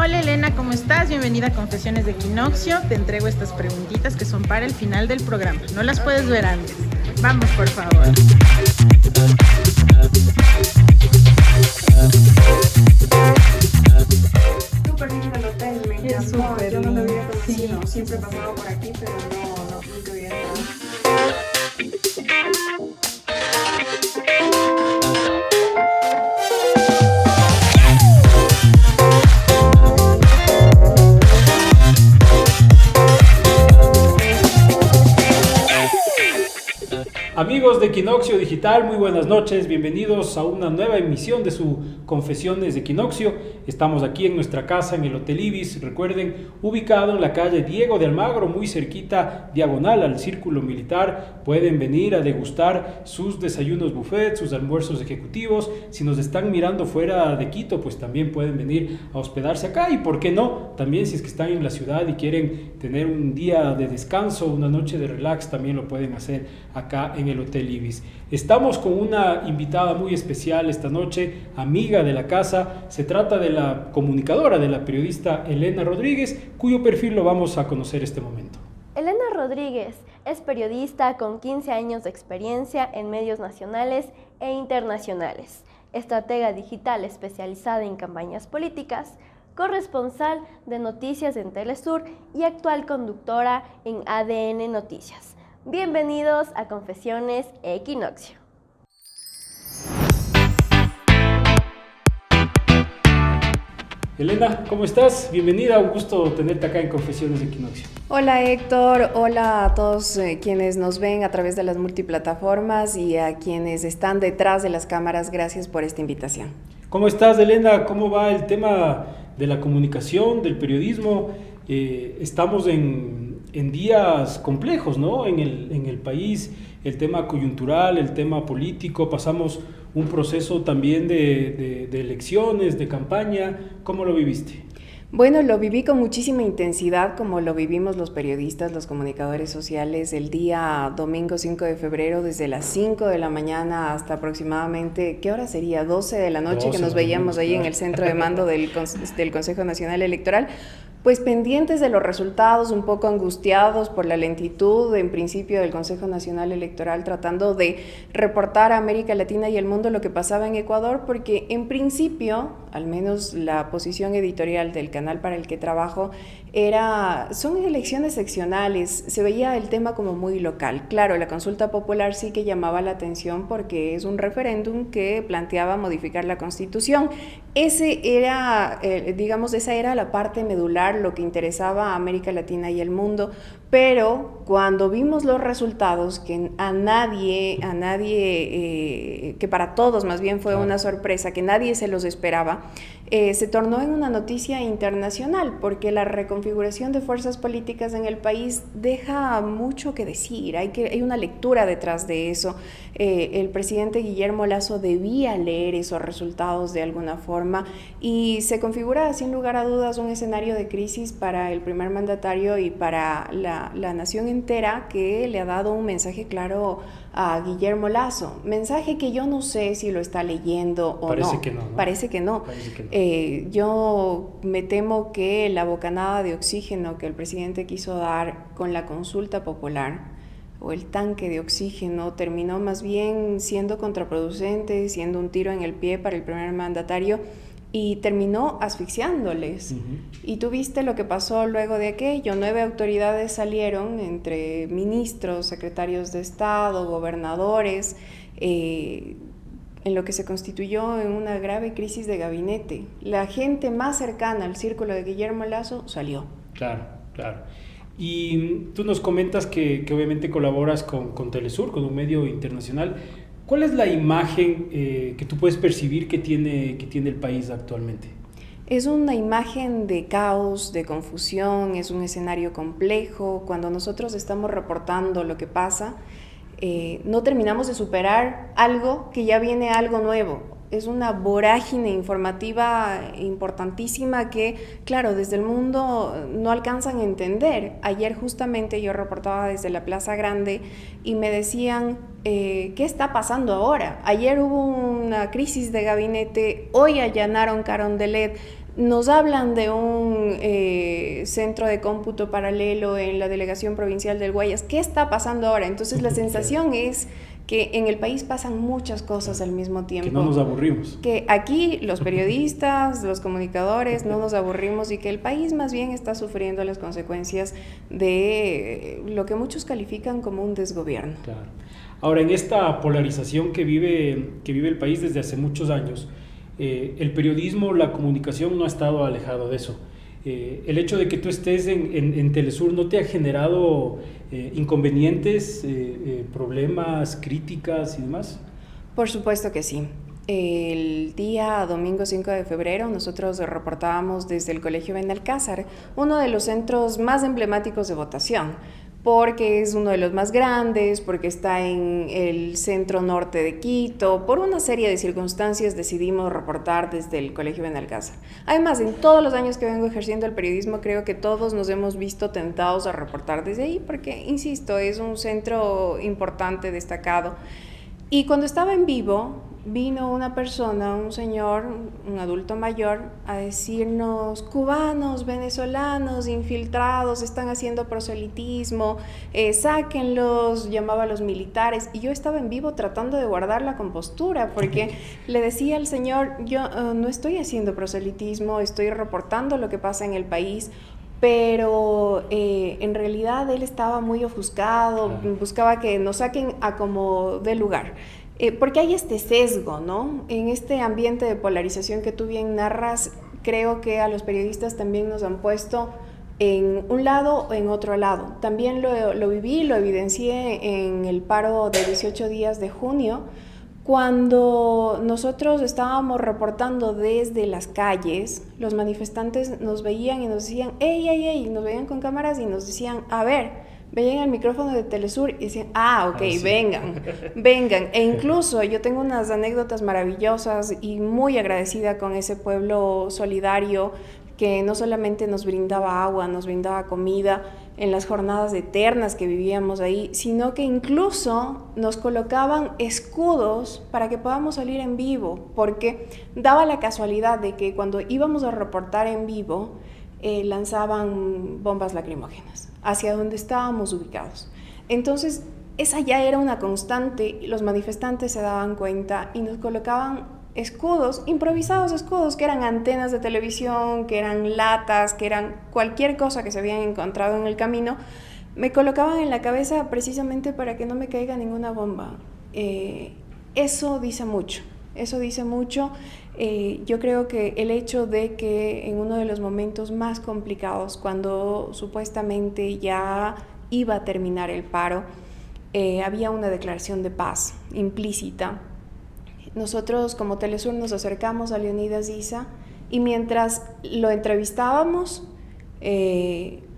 Hola Elena, ¿cómo estás? Bienvenida a Confesiones de Equinoccio. Te entrego estas preguntitas que son para el final del programa. No las puedes ver antes. Vamos, por favor. Súper lindo el hotel, me encantó. Yo no lo había conocido. Sí. Siempre he pasado por aquí, pero nunca había estado. Amigos de Equinoccio Digital, muy buenas noches, bienvenidos a una nueva emisión de su Confesiones de Equinoccio. Estamos aquí en nuestra casa en el Hotel Ibis, recuerden, ubicado en la calle Diego de Almagro, muy cerquita, diagonal al Círculo Militar. Pueden venir a degustar sus desayunos buffet, sus almuerzos ejecutivos. Si nos están mirando fuera de Quito, pues también pueden venir a hospedarse acá, y por qué no, también si es que están en la ciudad y quieren tener un día de descanso, una noche de relax, también lo pueden hacer acá en el Hotel Ibis. Estamos con una invitada muy especial esta noche, amiga de la casa. Se trata de la comunicadora, de la periodista Elena Rodríguez, cuyo perfil lo vamos a conocer este momento. Elena Rodríguez es periodista con 15 años de experiencia en medios nacionales e internacionales, estratega digital especializada en campañas políticas, corresponsal de noticias en Telesur y actual conductora en ADN Noticias. Bienvenidos a Confesiones Equinoccio. Elena, ¿cómo estás? Bienvenida, un gusto tenerte acá en Confesiones de Equinoccio. Hola Héctor, hola a todos quienes nos ven a través de las multiplataformas y a quienes están detrás de las cámaras. Gracias por esta invitación. ¿Cómo estás, Elena? ¿Cómo va el tema de la comunicación, del periodismo? Estamos en días complejos, ¿no? En el país, el tema coyuntural, el tema político. Pasamos un proceso también de elecciones, de campaña. ¿Cómo lo viviste? Bueno, lo viví con muchísima intensidad, como lo vivimos los periodistas, los comunicadores sociales, el día domingo 5 de febrero, desde las 5 de la mañana hasta aproximadamente, ¿qué hora sería? 12 de la noche, que nos veíamos ahí en el centro de mando del Consejo Nacional Electoral. Pues pendientes de los resultados, un poco angustiados por la lentitud en principio del Consejo Nacional Electoral, tratando de reportar a América Latina y el mundo lo que pasaba en Ecuador, porque en principio, al menos la posición editorial del canal para el que trabajo, son elecciones seccionales, se veía el tema como muy local. Claro, la consulta popular sí que llamaba la atención porque es un referéndum que planteaba modificar la Constitución. Esa era la parte medular, lo que interesaba a América Latina y el mundo, pero cuando vimos los resultados, que que para todos más bien fue una sorpresa, que nadie se los esperaba, se tornó en una noticia internacional, porque la reconfiguración de fuerzas políticas en el país deja mucho que decir, hay una lectura detrás de eso. El presidente Guillermo Lasso debía leer esos resultados de alguna forma, y se configura sin lugar a dudas un escenario de crisis para el primer mandatario y para la nación entera, que le ha dado un mensaje claro a Guillermo Lasso, mensaje que yo no sé si lo está leyendo o Parece no. que no, ¿no? Parece que no. Yo me temo que la bocanada de oxígeno que el presidente quiso dar con la consulta popular, o el tanque de oxígeno, terminó más bien siendo contraproducente, siendo un tiro en el pie para el primer mandatario, y terminó asfixiándoles. Uh-huh. Y tú viste lo que pasó luego de aquello. 9 autoridades salieron, entre ministros, secretarios de Estado, gobernadores, en lo que se constituyó en una grave crisis de gabinete. La gente más cercana al círculo de Guillermo Lasso salió. Claro. Y tú nos comentas que obviamente colaboras con Telesur, con un medio internacional. ¿Cuál es la imagen que tú puedes percibir que tiene el país actualmente? Es una imagen de caos, de confusión, es un escenario complejo. Cuando nosotros estamos reportando lo que pasa, no terminamos de superar algo que ya viene algo nuevo. Es una vorágine informativa importantísima que, claro, desde el mundo no alcanzan a entender. Ayer justamente yo reportaba desde la Plaza Grande y me decían, ¿qué está pasando ahora? Ayer hubo una crisis de gabinete, hoy allanaron Carondelet. Nos hablan de un centro de cómputo paralelo en la delegación provincial del Guayas. ¿Qué está pasando ahora? Entonces la sensación es que en el país pasan muchas cosas al mismo tiempo. Que no nos aburrimos. Que aquí los periodistas, los comunicadores no nos aburrimos y que el país más bien está sufriendo las consecuencias de lo que muchos califican como un desgobierno. Claro. Ahora, en esta polarización que vive el país desde hace muchos años, el periodismo, la comunicación no ha estado alejado de eso. El hecho de que tú estés en Telesur no te ha generado inconvenientes, problemas, críticas y demás. Por supuesto que sí. El día domingo 5 de febrero nosotros reportábamos desde el Colegio Benalcázar, uno de los centros más emblemáticos de votación, porque es uno de los más grandes, porque está en el centro norte de Quito. Por una serie de circunstancias decidimos reportar desde el Colegio Benalcázar. Además, en todos los años que vengo ejerciendo el periodismo, creo que todos nos hemos visto tentados a reportar desde ahí, porque, insisto, es un centro importante, destacado. Y cuando estaba en vivo, vino una persona, un señor, un adulto mayor, a decirnos: cubanos, venezolanos, infiltrados, están haciendo proselitismo, sáquenlos, llamaba a los militares. Y yo estaba en vivo tratando de guardar la compostura, porque le decía al señor: yo no estoy haciendo proselitismo, estoy reportando lo que pasa en el país. Pero en realidad él estaba muy ofuscado, buscaba que nos saquen a como dé lugar. Porque hay este sesgo, ¿no? En este ambiente de polarización que tú bien narras, creo que a los periodistas también nos han puesto en un lado o en otro lado. También lo viví, lo evidencié en el paro de 18 días de junio, cuando nosotros estábamos reportando desde las calles. Los manifestantes nos veían y nos decían: ¡ey, ey, ey! Nos veían con cámaras y nos decían: a ver, veían el micrófono de Telesur y decían: ok, sí, vengan. E incluso yo tengo unas anécdotas maravillosas y muy agradecida con ese pueblo solidario que no solamente nos brindaba agua, nos brindaba comida en las jornadas eternas que vivíamos ahí, sino que incluso nos colocaban escudos para que podamos salir en vivo, porque daba la casualidad de que cuando íbamos a reportar en vivo, lanzaban bombas lacrimógenas hacia donde estábamos ubicados. Entonces, esa ya era una constante, los manifestantes se daban cuenta y nos colocaban escudos, improvisados escudos, que eran antenas de televisión, que eran latas, que eran cualquier cosa que se habían encontrado en el camino. Me colocaban en la cabeza precisamente para que no me caiga ninguna bomba. Eso dice mucho. Yo creo que el hecho de que en uno de los momentos más complicados, cuando supuestamente ya iba a terminar el paro, había una declaración de paz implícita. Nosotros como Telesur nos acercamos a Leonidas Issa y mientras lo entrevistábamos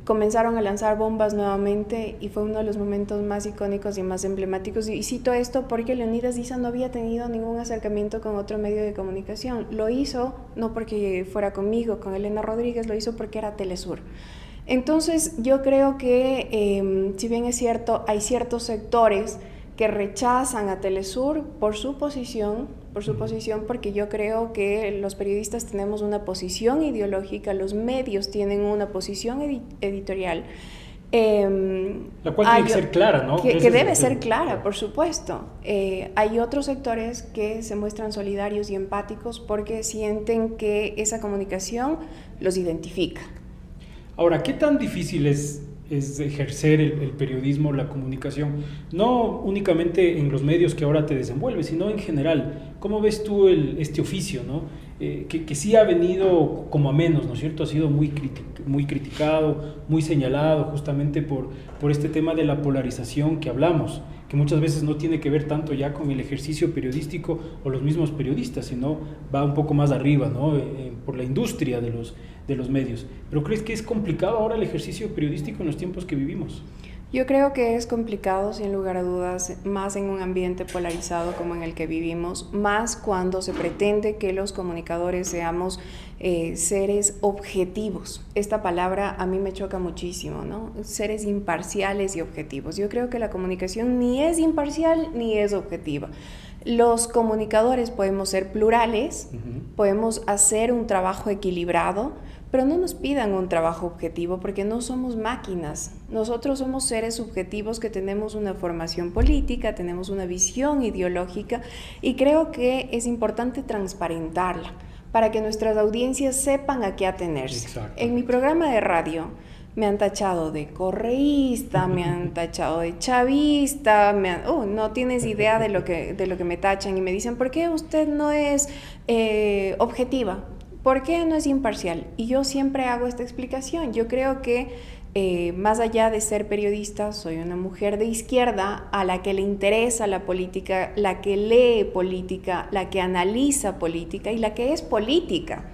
comenzaron a lanzar bombas nuevamente y fue uno de los momentos más icónicos y más emblemáticos. Y cito esto porque Leonidas Issa no había tenido ningún acercamiento con otro medio de comunicación. Lo hizo no porque fuera conmigo, con Elena Rodríguez, lo hizo porque era Telesur. Entonces yo creo que si bien es cierto, hay ciertos sectores que rechazan a Telesur por su posición, porque yo creo que los periodistas tenemos una posición ideológica, los medios tienen una posición editorial. La cual tiene que ser clara, ¿no? Que debe ser clara, por supuesto. Hay otros sectores que se muestran solidarios y empáticos porque sienten que esa comunicación los identifica. Ahora, ¿qué tan difícil es ejercer el periodismo, la comunicación, no únicamente en los medios que ahora te desenvuelves, sino en general? ¿Cómo ves tú este oficio, ¿no? Que sí ha venido como a menos, ¿no es cierto? Ha sido muy criticado, muy señalado justamente por este tema de la polarización que hablamos, que muchas veces no tiene que ver tanto ya con el ejercicio periodístico o los mismos periodistas, sino va un poco más arriba, ¿no? Por la industria de los medios. ¿Pero crees que es complicado ahora el ejercicio periodístico en los tiempos que vivimos? Yo creo que es complicado, sin lugar a dudas, más en un ambiente polarizado como en el que vivimos, más cuando se pretende que los comunicadores seamos seres objetivos. Esta palabra a mí me choca muchísimo, ¿no? Seres imparciales y objetivos. Yo creo que la comunicación ni es imparcial ni es objetiva. Los comunicadores podemos ser plurales, podemos hacer un trabajo equilibrado, pero no nos pidan un trabajo objetivo porque no somos máquinas. Nosotros somos seres subjetivos que tenemos una formación política, tenemos una visión ideológica y creo que es importante transparentarla para que nuestras audiencias sepan a qué atenerse. Exacto. En mi programa de radio me han tachado de correísta, me han tachado de chavista, no tienes idea de lo que me tachan y me dicen, ¿por qué usted no es objetiva? ¿Por qué no es imparcial? Y yo siempre hago esta explicación. Yo creo que más allá de ser periodista, soy una mujer de izquierda a la que le interesa la política, la que lee política, la que analiza política y la que es política.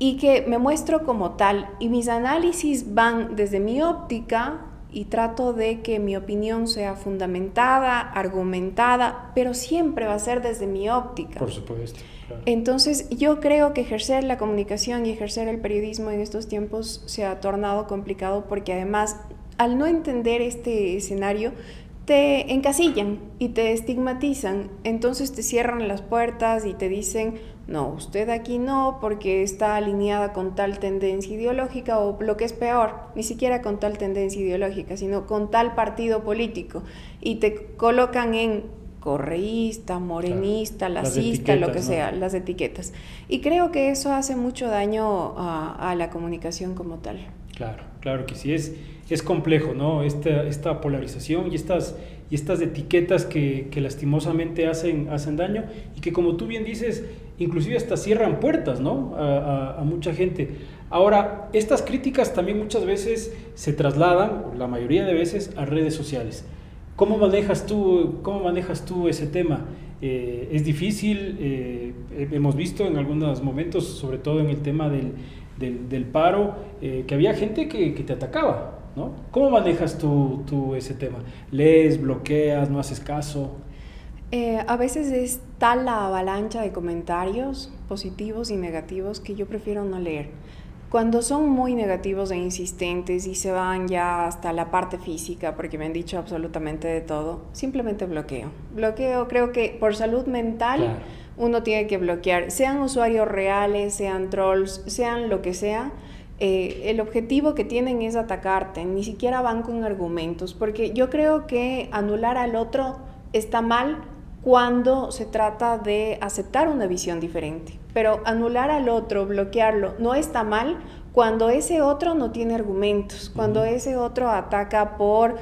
Y que me muestro como tal y mis análisis van desde mi óptica y trato de que mi opinión sea fundamentada, argumentada, pero siempre va a ser desde mi óptica. Por supuesto. Claro. Entonces, yo creo que ejercer la comunicación y ejercer el periodismo en estos tiempos se ha tornado complicado porque además, al no entender este escenario, te encasillan y te estigmatizan, entonces te cierran las puertas y te dicen, no, usted aquí no, porque está alineada con tal tendencia ideológica o lo que es peor, ni siquiera con tal tendencia ideológica, sino con tal partido político y te colocan en correísta, morenista, claro, lacista, lo que sea, las etiquetas. Y creo que eso hace mucho daño a la comunicación como tal. Claro que sí, es complejo, ¿no? Esta polarización y estas etiquetas que lastimosamente hacen daño y que, como tú bien dices, inclusive hasta cierran puertas, ¿no? A mucha gente. Ahora, estas críticas también muchas veces se trasladan, la mayoría de veces, a redes sociales. ¿Cómo manejas tú ese tema? Es difícil, hemos visto en algunos momentos, sobre todo en el tema del paro, que había gente que te atacaba, ¿no? ¿Cómo manejas tú ese tema? ¿Lees, bloqueas, no haces caso? A veces es tal la avalancha de comentarios positivos y negativos que yo prefiero no leer. Cuando son muy negativos e insistentes y se van ya hasta la parte física, porque me han dicho absolutamente de todo, simplemente bloqueo. Creo que por salud mental, claro, uno tiene que bloquear, sean usuarios reales, sean trolls, sean lo que sea. El objetivo que tienen es atacarte, ni siquiera van con argumentos, porque yo creo que anular al otro está mal cuando se trata de aceptar una visión diferente. Pero anular al otro, bloquearlo, no está mal cuando ese otro no tiene argumentos, cuando ese otro ataca por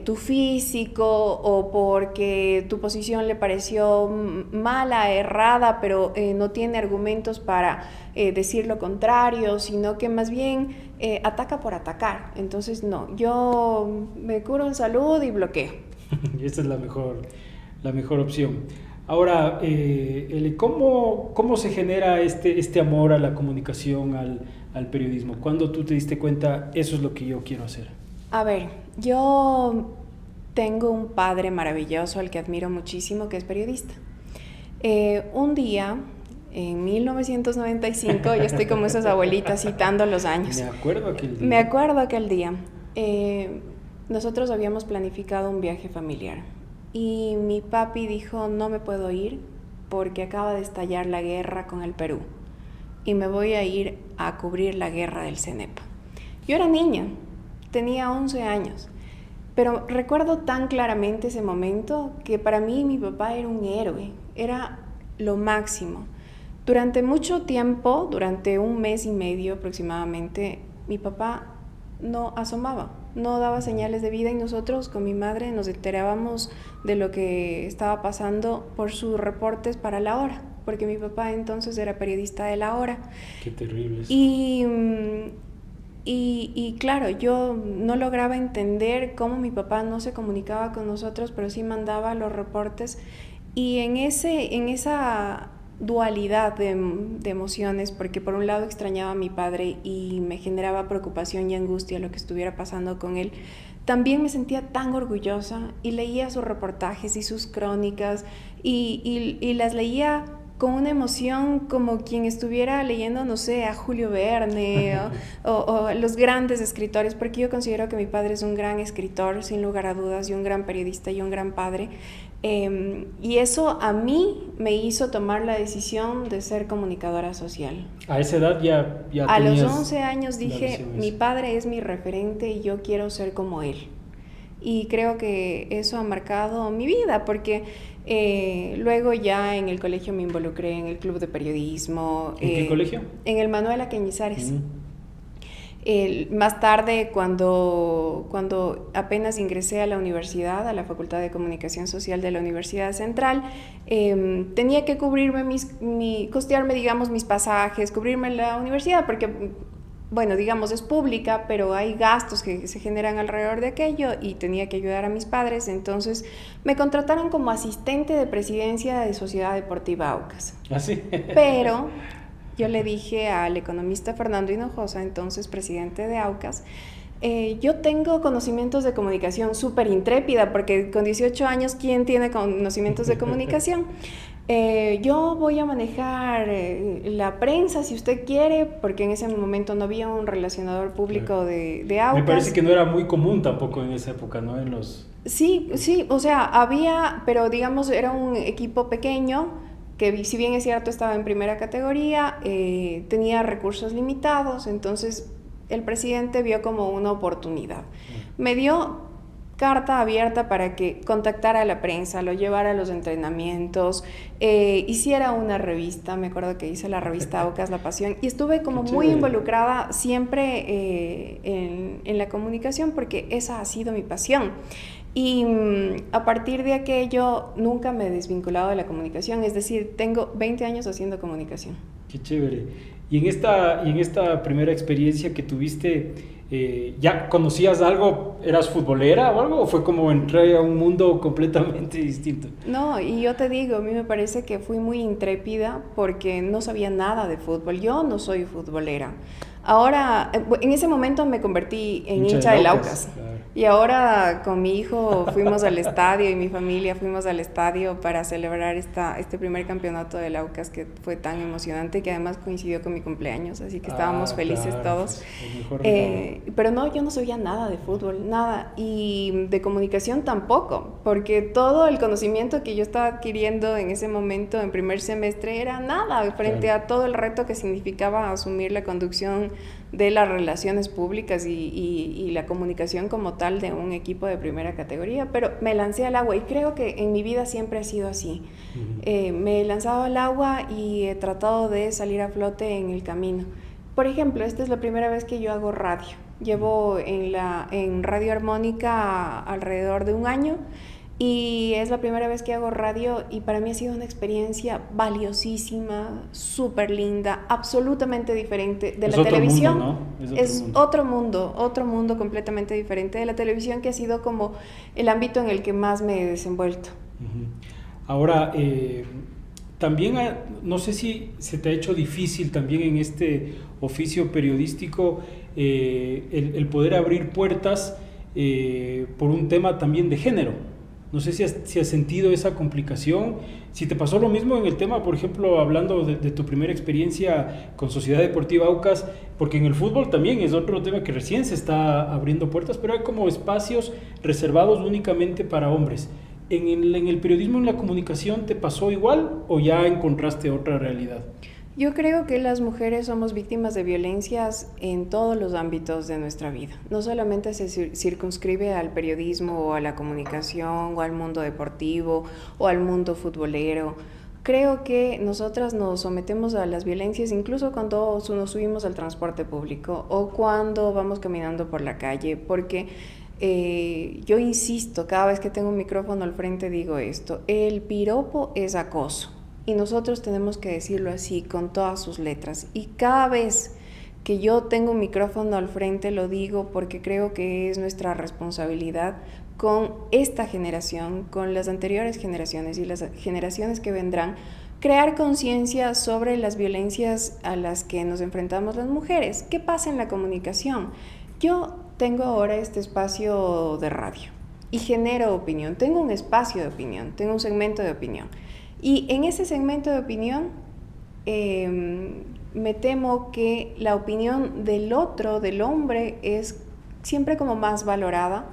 tu físico o porque tu posición le pareció mala, errada, pero no tiene argumentos para decir lo contrario, sino que más bien ataca por atacar. Entonces no, yo me curo en salud y bloqueo. Esa es la mejor opción. Ahora, ¿cómo se genera este amor a la comunicación, al periodismo? ¿Cuándo tú te diste cuenta, eso es lo que yo quiero hacer? A ver, yo tengo un padre maravilloso al que admiro muchísimo, que es periodista. Un día, en 1995, yo estoy como esas abuelitas citando los años. Me acuerdo aquel día. Nosotros habíamos planificado un viaje familiar. Y mi papi dijo, no me puedo ir porque acaba de estallar la guerra con el Perú y me voy a ir a cubrir la guerra del CENEPA. Yo era niña, tenía 11 años, pero recuerdo tan claramente ese momento que para mí mi papá era un héroe, era lo máximo. Durante mucho tiempo, durante un mes y medio aproximadamente, mi papá no asomaba, no daba señales de vida y nosotros con mi madre nos enterábamos de lo que estaba pasando por sus reportes para La Hora, porque mi papá entonces era periodista de La Hora. Qué terrible eso. Y claro, yo no lograba entender cómo mi papá no se comunicaba con nosotros, pero sí mandaba los reportes y en esa dualidad de emociones, porque por un lado extrañaba a mi padre y me generaba preocupación y angustia lo que estuviera pasando con él, también me sentía tan orgullosa y leía sus reportajes y sus crónicas y las leía con una emoción como quien estuviera leyendo, no sé, a Julio Verne o los grandes escritores, porque yo considero que mi padre es un gran escritor, sin lugar a dudas, y un gran periodista y un gran padre. Y eso a mí me hizo tomar la decisión de ser comunicadora social. A esa edad ya a los tenías 11 años dije, mi padre es mi referente y yo quiero ser como él. Y creo que eso ha marcado mi vida, porque luego ya en el colegio me involucré en el club de periodismo. ¿En qué colegio? En el Manuel A. Cañizares. Más tarde, cuando apenas ingresé a la universidad, a la Facultad de Comunicación Social de la Universidad Central, tenía que costearme, digamos, mis pasajes, cubrirme la universidad, porque, bueno, digamos, es pública, pero hay gastos que se generan alrededor de aquello y tenía que ayudar a mis padres. Entonces me contrataron como asistente de presidencia de Sociedad Deportiva Aucas. ¿Ah, sí? Pero yo le dije al economista Fernando Hinojosa, entonces presidente de Aucas, yo tengo conocimientos de comunicación, súper intrépida, porque con 18 años, ¿quién tiene conocimientos de comunicación? Yo voy a manejar la prensa, si usted quiere, porque en ese momento no había un relacionador público de Aucas. Me parece que no era muy común tampoco en esa época, ¿no? Sí, o sea, había, pero digamos, era un equipo pequeño, que si bien es cierto estaba en primera categoría, tenía recursos limitados, entonces el presidente vio como una oportunidad. Me dio carta abierta para que contactara a la prensa, lo llevara a los entrenamientos, hiciera una revista. Me acuerdo que hice la revista Aucas La Pasión, y estuve como muy involucrada siempre en la comunicación, porque esa ha sido mi pasión. Y a partir de aquello nunca me he desvinculado de la comunicación, es decir, tengo 20 años haciendo comunicación. Qué chévere. Y en esta primera experiencia que tuviste, ¿ya conocías algo? ¿Eras futbolera o algo? ¿O fue como entré a un mundo completamente distinto? No, y yo te digo, a mí me parece que fui muy intrépida porque no sabía nada de fútbol. Yo no soy futbolera. Ahora, en ese momento me convertí en hincha del Aucas. Claro. Y ahora con mi hijo fuimos al estadio y mi familia fuimos al estadio para celebrar este primer campeonato del Aucas, que fue tan emocionante, que además coincidió con mi cumpleaños, así que estábamos felices todos. Pero no, yo no sabía nada de fútbol, nada, y de comunicación tampoco, porque todo el conocimiento que yo estaba adquiriendo en ese momento en primer semestre era nada frente a todo el reto que significaba asumir la conducción de las relaciones públicas y la comunicación como tal de un equipo de primera categoría, pero me lancé al agua y creo que en mi vida siempre ha sido así. Me he lanzado al agua y he tratado de salir a flote en el camino. Por ejemplo, esta es la primera vez que yo hago radio. Llevo en Radio Armónica alrededor de un año, y es la primera vez que hago radio, y para mí ha sido una experiencia valiosísima, súper linda, absolutamente diferente de la televisión. Mundo, ¿no? Es otro mundo completamente diferente de la televisión, que ha sido como el ámbito en el que más me he desenvuelto. Ahora, también, no sé si se te ha hecho difícil también en este oficio periodístico el poder abrir puertas por un tema también de género. No sé si has sentido esa complicación, si te pasó lo mismo en el tema, por ejemplo, hablando de tu primera experiencia con Sociedad Deportiva Aucas, porque en el fútbol también es otro tema que recién se está abriendo puertas, pero hay como espacios reservados únicamente para hombres. ¿En el periodismo, en la comunicación, te pasó igual o ya encontraste otra realidad? Yo creo que las mujeres somos víctimas de violencias en todos los ámbitos de nuestra vida. No solamente se circunscribe al periodismo o a la comunicación o al mundo deportivo o al mundo futbolero. Creo que nosotras nos sometemos a las violencias incluso cuando nos subimos al transporte público o cuando vamos caminando por la calle, porque yo insisto, cada vez que tengo un micrófono al frente digo esto: el piropo es acoso. Y nosotros tenemos que decirlo así, con todas sus letras. Y cada vez que yo tengo un micrófono al frente lo digo porque creo que es nuestra responsabilidad con esta generación, con las anteriores generaciones y las generaciones que vendrán, crear conciencia sobre las violencias a las que nos enfrentamos las mujeres. ¿Qué pasa en la comunicación? Yo tengo ahora este espacio de radio y genero opinión. Tengo un espacio de opinión, tengo un segmento de opinión. Y en ese segmento de opinión, me temo que la opinión del otro, del hombre, es siempre como más valorada,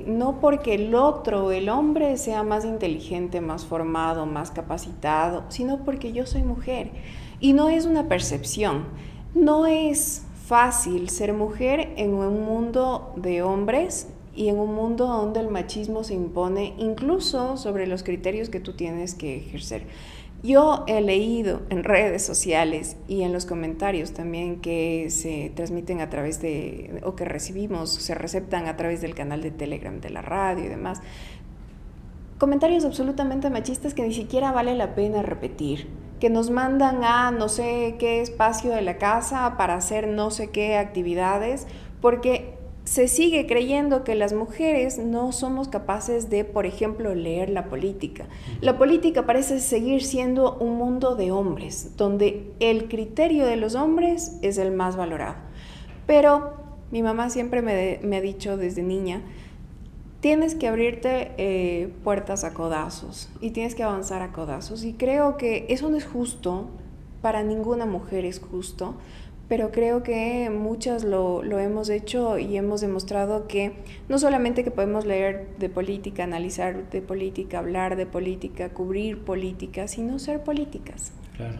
no porque el otro, el hombre, sea más inteligente, más formado, más capacitado, sino porque yo soy mujer. Y no es una percepción, no es fácil ser mujer en un mundo de hombres y en un mundo donde el machismo se impone incluso sobre los criterios que tú tienes que ejercer. Yo he leído en redes sociales y en los comentarios también que se transmiten a través de, o que recibimos, se receptan a través del canal de Telegram, de la radio y demás, comentarios absolutamente machistas que ni siquiera vale la pena repetir, que nos mandan a no sé qué espacio de la casa para hacer no sé qué actividades, porque se sigue creyendo que las mujeres no somos capaces de, por ejemplo, leer la política. La política parece seguir siendo un mundo de hombres, donde el criterio de los hombres es el más valorado. Pero mi mamá siempre me ha dicho desde niña, tienes que abrirte puertas a codazos y tienes que avanzar a codazos. Y creo que eso no es justo, para ninguna mujer es justo, pero creo que muchas lo hemos hecho y hemos demostrado que no solamente que podemos leer de política, analizar de política, hablar de política, cubrir política, sino ser políticas. Claro.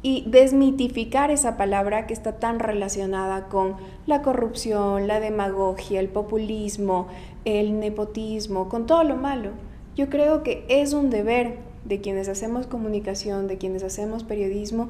Y desmitificar esa palabra que está tan relacionada con la corrupción, la demagogia, el populismo, el nepotismo, con todo lo malo. Yo creo que es un deber de quienes hacemos comunicación, de quienes hacemos periodismo,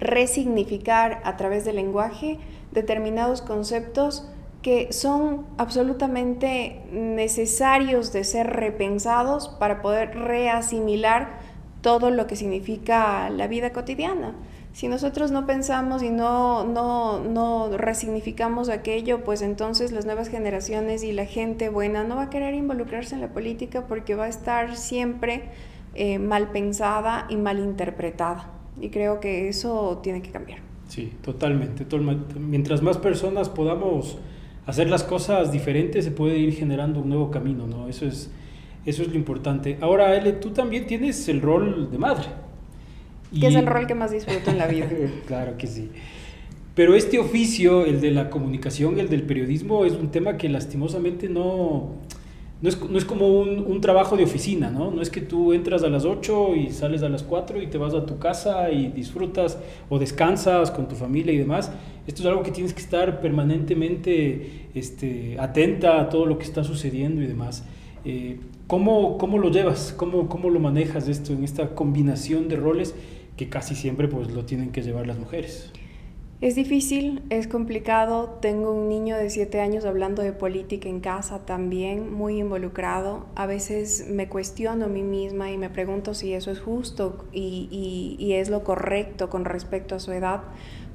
resignificar a través del lenguaje determinados conceptos que son absolutamente necesarios de ser repensados para poder reasimilar todo lo que significa la vida cotidiana. Si nosotros no pensamos y no resignificamos aquello, pues entonces las nuevas generaciones y la gente buena no va a querer involucrarse en la política porque va a estar siempre mal pensada y mal interpretada. Y creo que eso tiene que cambiar. Sí, totalmente. Mientras más personas podamos hacer las cosas diferentes, se puede ir generando un nuevo camino, ¿no? Eso es lo importante. Ahora, Ele, tú también tienes el rol de madre. Que es el rol que más disfruto en la vida. Claro que sí. Pero este oficio, el de la comunicación, el del periodismo, es un tema que lastimosamente no es como un trabajo de oficina, ¿no? No es que tú entras a las 8 y sales a las 4 y te vas a tu casa y disfrutas o descansas con tu familia y demás. Esto es algo que tienes que estar permanentemente atenta a todo lo que está sucediendo y demás. ¿Cómo lo llevas? ¿Cómo lo manejas esto en esta combinación de roles que casi siempre pues lo tienen que llevar las mujeres? Es difícil, es complicado. Tengo un niño de 7 años hablando de política en casa también, muy involucrado. A veces me cuestiono a mí misma y me pregunto si eso es justo y es lo correcto con respecto a su edad,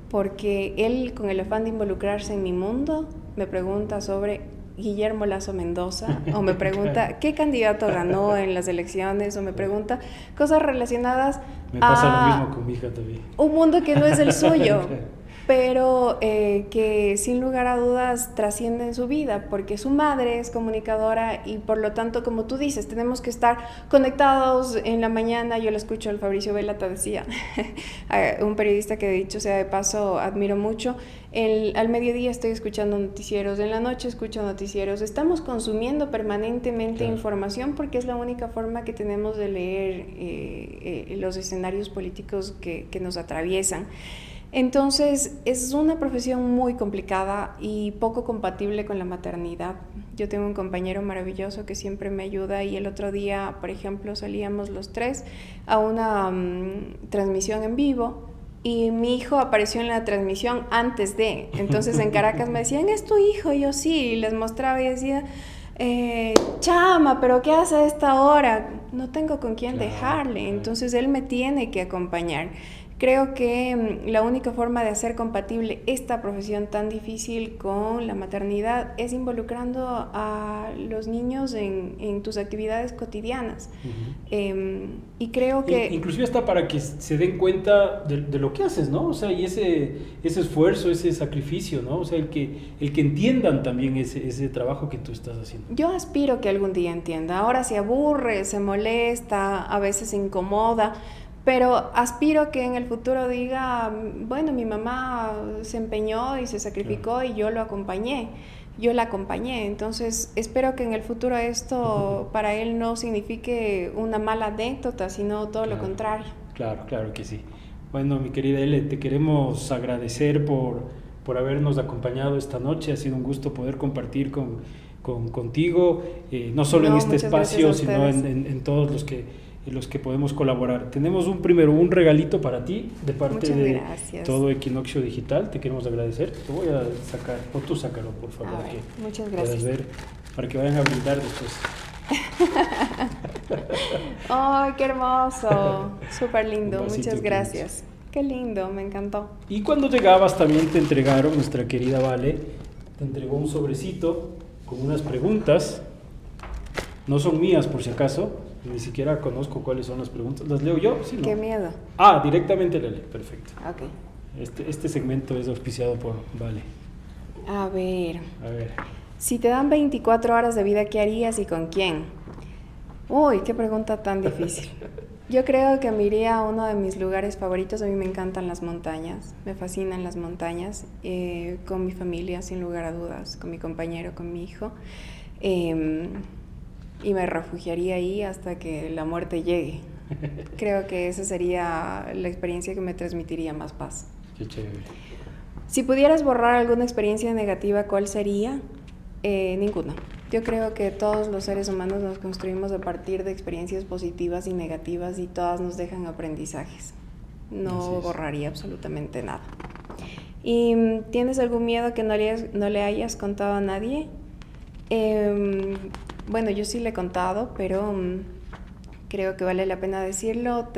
porque él, con el afán de involucrarse en mi mundo, me pregunta sobre Guillermo Lasso Mendoza, o me pregunta qué candidato ganó en las elecciones, o me pregunta cosas relacionadas Me pasa lo mismo con mi hija también. Un mundo que no es el suyo, pero que sin lugar a dudas trasciende en su vida, porque su madre es comunicadora y por lo tanto, como tú dices, tenemos que estar conectados en la mañana. Yo lo escucho, al Fabricio Vela te decía, un periodista que, dicho sea de paso, admiro mucho. Al mediodía estoy escuchando noticieros, en la noche escucho noticieros. Estamos consumiendo permanentemente información porque es la única forma que tenemos de leer los escenarios políticos que nos atraviesan. Entonces, es una profesión muy complicada y poco compatible con la maternidad. Yo tengo un compañero maravilloso que siempre me ayuda y el otro día, por ejemplo, salíamos los 3 a una transmisión en vivo y mi hijo apareció en la transmisión antes de. Entonces, en Caracas me decían, ¿es tu hijo? Y yo sí, y les mostraba y decía, chama, ¿pero qué hace a esta hora? No tengo con quién dejarle, entonces él me tiene que acompañar. Creo que la única forma de hacer compatible esta profesión tan difícil con la maternidad es involucrando a los niños en tus actividades cotidianas. Y creo que... Inclusive hasta para que se den cuenta de lo que haces, ¿no? O sea, y ese esfuerzo, ese sacrificio, ¿no? O sea, el que entiendan también ese trabajo que tú estás haciendo. Yo aspiro que algún día entienda. Ahora se aburre, se molesta, a veces se incomoda, pero aspiro que en el futuro diga, bueno, mi mamá se empeñó y se sacrificó y yo la acompañé. Entonces espero que en el futuro esto para él no signifique una mala anécdota, sino todo lo contrario. Claro que sí. Bueno, mi querida Ele, te queremos agradecer por habernos acompañado esta noche. Ha sido un gusto poder compartir contigo, no solo en este espacio, sino en todos los que podemos colaborar. Tenemos un regalito para ti de parte de todo Equinoccio Digital. Te queremos agradecer. Te voy a sacar, o tú sácalo, por favor. Muchas gracias. Ver, para que vayan a brindar después. ¡Ay, qué hermoso! Súper lindo, muchas gracias. Qué lindo, me encantó. Y cuando llegabas también te entregaron, nuestra querida Vale, te entregó un sobrecito con unas preguntas. No son mías, por si acaso. Ni siquiera conozco cuáles son las preguntas. ¿Las leo yo? Sí, ¿no? Qué miedo. Directamente Lele, perfecto. Ok. Este segmento es auspiciado por Vale. A ver. ver. Si te dan 24 horas de vida, ¿qué harías y con quién? Uy, qué pregunta tan difícil. Yo creo que me iría a uno de mis lugares favoritos. A mí me encantan las montañas, me fascinan las montañas, con mi familia, sin lugar a dudas, con mi compañero, con mi hijo. Y me refugiaría ahí hasta que la muerte llegue. Creo que esa sería la experiencia que me transmitiría más paz. Qué chévere. Si pudieras borrar alguna experiencia negativa, ¿cuál sería? Ninguna. Yo creo que todos los seres humanos nos construimos a partir de experiencias positivas y negativas y todas nos dejan aprendizajes. No borraría absolutamente nada. ¿Y tienes algún miedo que no le hayas contado a nadie? Bueno, yo sí le he contado, pero creo que vale la pena decirlo.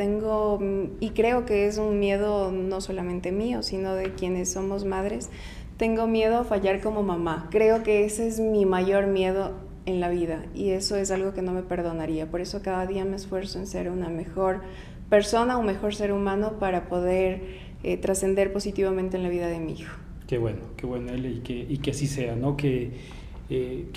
Y creo que es un miedo no solamente mío, sino de quienes somos madres. Tengo miedo a fallar como mamá. Creo que ese es mi mayor miedo en la vida y eso es algo que no me perdonaría. Por eso cada día me esfuerzo en ser una mejor persona, un mejor ser humano para poder trascender positivamente en la vida de mi hijo. Qué bueno, Ele, y que así sea, ¿no? Que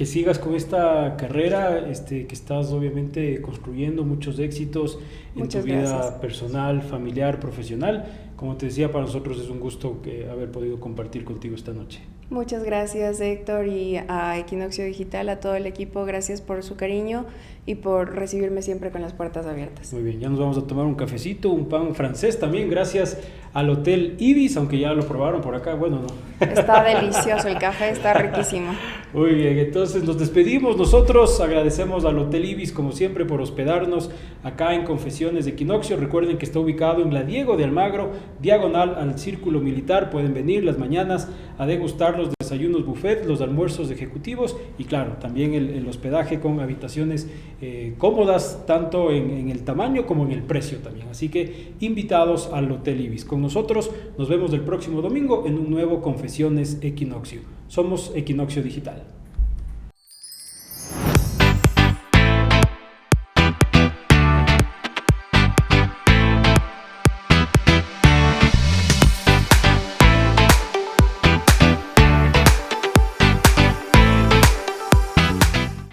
sigas con esta carrera, que estás obviamente construyendo muchos éxitos en tu vida personal, familiar, profesional. Como te decía, para nosotros es un gusto haber podido compartir contigo esta noche. Muchas gracias, Héctor, y a Equinoccio Digital, a todo el equipo, gracias por su cariño y por recibirme siempre con las puertas abiertas. Muy bien, ya nos vamos a tomar un cafecito, un pan francés también, gracias al Hotel Ibis, aunque ya lo probaron por acá, bueno, no. Está delicioso, el café está riquísimo. Muy bien, entonces nos despedimos nosotros, agradecemos al Hotel Ibis como siempre por hospedarnos acá en Confesiones de Equinoccio. Recuerden que está ubicado en la Diego de Almagro, diagonal al Círculo Militar. Pueden venir las mañanas a degustar los desayunos buffet, los almuerzos ejecutivos y claro, también el hospedaje con habitaciones cómodas, tanto en el tamaño como en el precio también. Así que invitados al Hotel Ibis. Con nosotros nos vemos el próximo domingo en un nuevo Confesiones Equinoccio. Somos Equinoccio Digital.